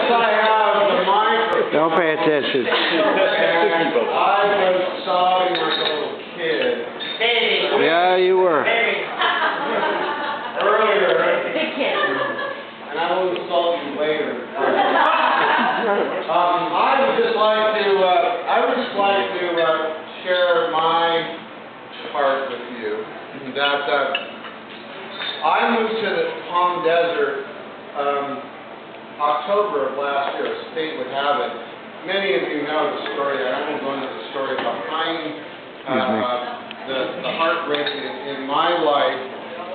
I have the microphone. Don't pay attention. And I was sobbing like a little kid. Yeah, you were. Earlier. And I will insult you later. I would just like to share my part with you that I moved to the Palm Desert October of last year, as fate would have it. Many of you know the story. I won't go into the story behind the heartbreak in my life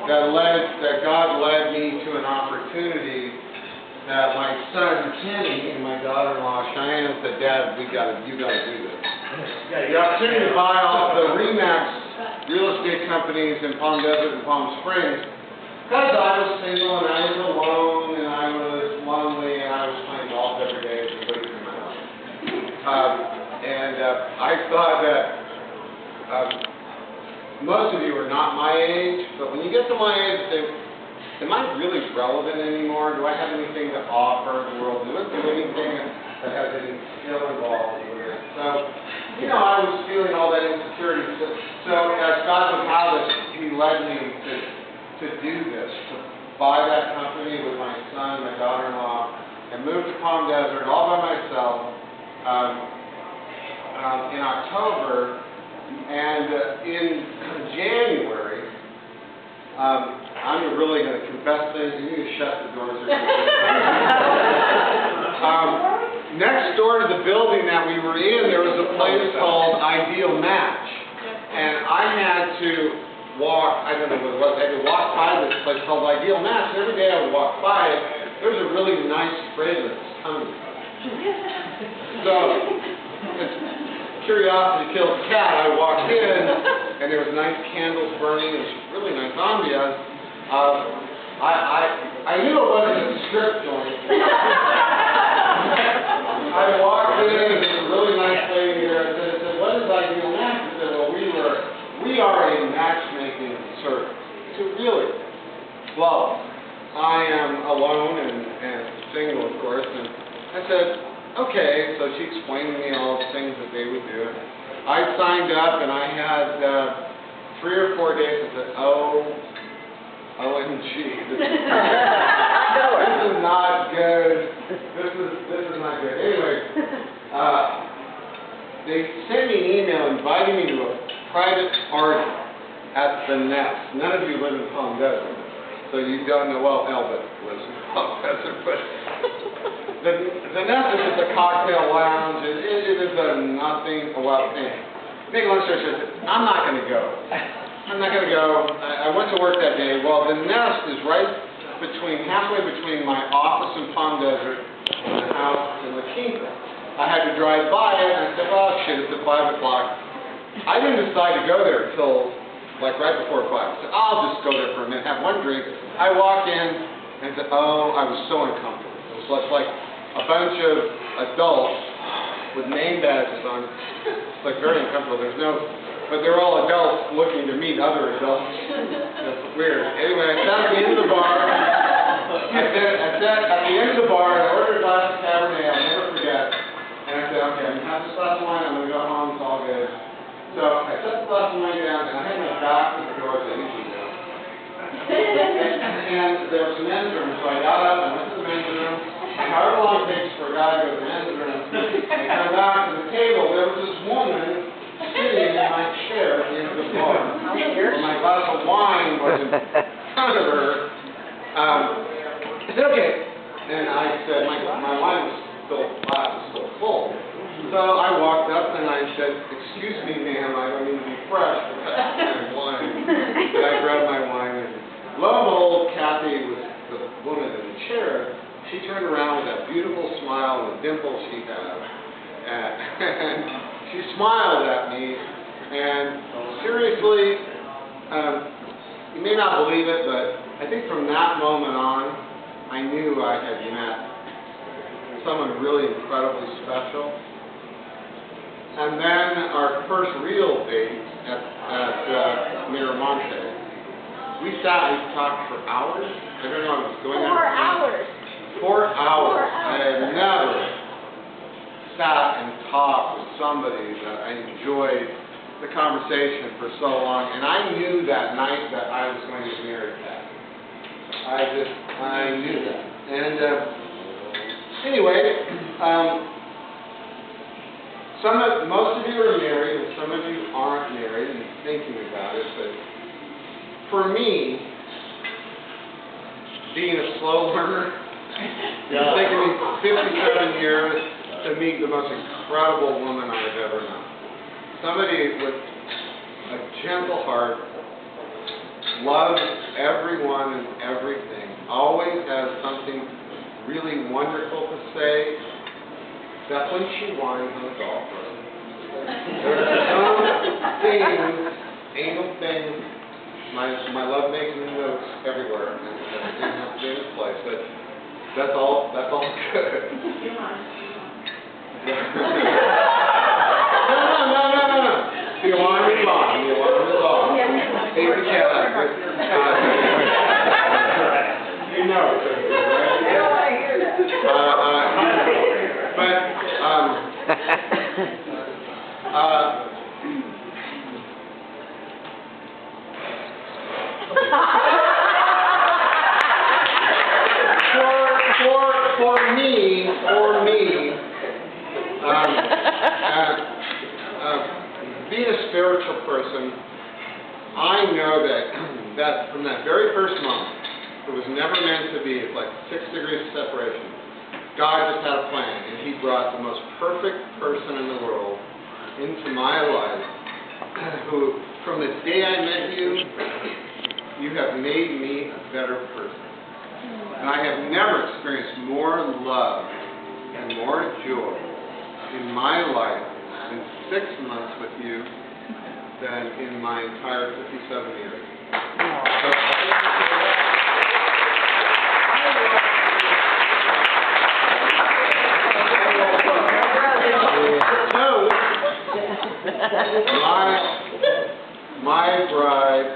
that God led me to an opportunity that my son Kenny and my daughter-in-law Cheyenne said, "Dad, you got to do this." The opportunity to buy off the RE/MAX real estate companies in Palm Desert and Palm Springs, because I was single and I was alone and I was lonely and I was playing golf every day and waiting for my life. I thought that most of you are not my age, but when you get to my age, you think, am I really relevant anymore? Do I have anything to offer the world? Do I do anything that has any skill involved with it? So, I was feeling all that insecurity. So as God would have it, He led me to do this, to buy that company with my son, my daughter-in-law, and move to Palm Desert all by myself in October. And in January, I'm really going to confess things. You need to shut the doors. Next door to the building that we were in, there was a place called Ideal Match. And I had to walk, I don't know what it was, I had to walk by this place called Ideal Match. And every day I would walk by it, there was a really nice fragrance coming from it. So, curiosity killed the cat. I walked in, and there was nice candles burning, and really nice ambiance. I knew it wasn't a strip joint. I walked in, and there was a really nice lady there. I said, "What is Ideal Match?" She said, "Well, we are a matchmaking service." I said, "Really?" Well, I am alone and single, of course, and I said, "Okay." So she explained to me all the things that they would do. I signed up, and I had 3 or 4 days. I said, OMG, this is not good. This is not good. Anyway, they sent me an email inviting me to a private party at the Nest. None of you live in Palm Desert, so you don't know. Well, Elbit lives in Palm Desert, but the Nest is just a cocktail lounge. It is a nothing. Well, make a long story short, I'm not going to go. I'm not going to go. I went to work that day. Well, the Nest is right halfway between my office in Palm Desert and the house in La Quinta. I had to drive by it, and I said, "Well, shit, it's at 5 o'clock. I didn't decide to go there until, like, right before 5. I said, "I'll just go there for a minute, have one drink." I walked in, and said, I was so uncomfortable. It was like a bunch of adults with name badges on. It's like very uncomfortable. But they're all adults looking to meet other adults. It's weird. Anyway, I sat at the end of the bar. I sat at the end of the bar and I ordered a glass of Cabernet. I'll never forget. And I said, "Okay, I'm going to have this glass of wine. I'm going to go home. It's all good." So I set the glass of wine down and I had my back to the door as I usually do. And there was a men's room, so I got up and went to the men's room. And however long it takes for a guy to go to the men's room and come back to the table, there was this woman sitting in my chair at the end of the bar. My glass of wine was in front of her. I said, "Okay." And I said, my wine was glass was still full. So I walked up and I said, "Excuse me, ma'am, I don't mean to be fresh, but that's my wine." And I grabbed my wine, and lo and behold, Kathy was the woman in the chair. She turned around with that beautiful smile and the dimples she had. And she smiled at me, and seriously, you may not believe it, but I think from that moment on, I knew I had met someone really incredibly special. And then our first real date at Miramonte. We sat and talked for hours. I don't know, I was going 4 hours. 4 hours. I had never sat and talked with somebody that I enjoyed the conversation for so long, and I knew that night that I was going to marry Pat. I knew that. And anyway, most of you are married, and some of you aren't married and thinking about it, but for me, being a slow learner, it's taken me 57 years to meet the most incredible woman I've ever known. Somebody with a gentle heart, loves everyone and everything, always has something really wonderful to say, except when she whines on the golf course. There's some things, anal things, my love making notes everywhere, and it didn't have to be in this place, but that's all good. No. You want to move on. Hey, the cat. You know it's good, for me, being a spiritual person, I know that from that very first moment, it was never meant to be. It's like 6 degrees of separation. God just had a plan, and He brought the most perfect person in the world into my life, who, from the day I met you, you have made me a better person. And I have never experienced more love and more joy in my life in 6 months with you than in my entire 57 years. My bride,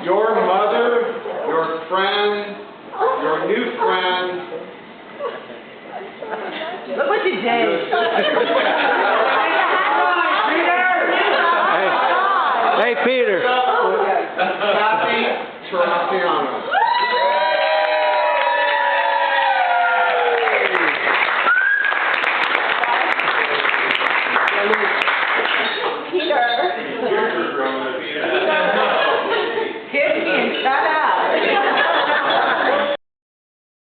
your mother, your friend, your new friend. Look what you did.